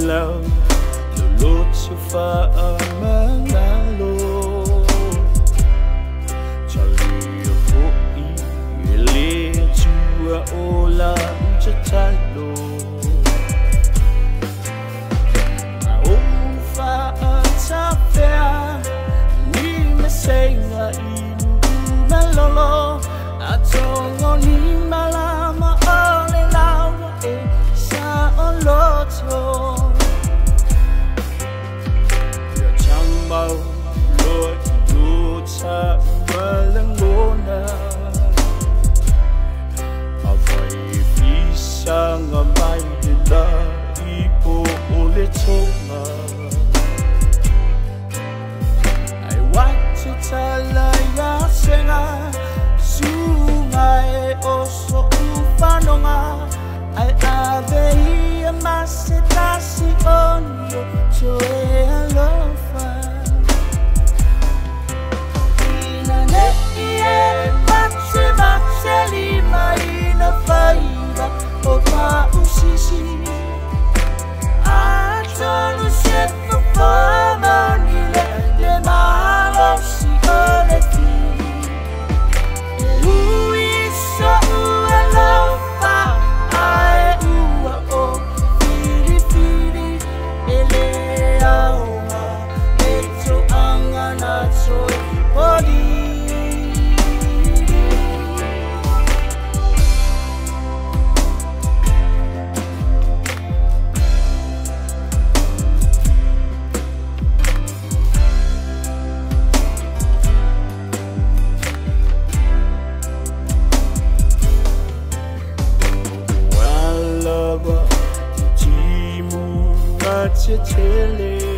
love lulot sa faamangalo Chaliyo ko ili chua ola chachalo Maufa atapea ni mesenga ibu malolo Atongo ni malama ole lawa sa oloto Ya chambao Lord luta malangona Avai bisa ngamai dila ipo ole tonga I want to tell ya senga Sungai oso ufanonga Ai avei amasitasi onyo Choe alofa Inane ie Matse matse lima ina faida Opa usisi Atonu shefu fama nile Le malosi oleti Tele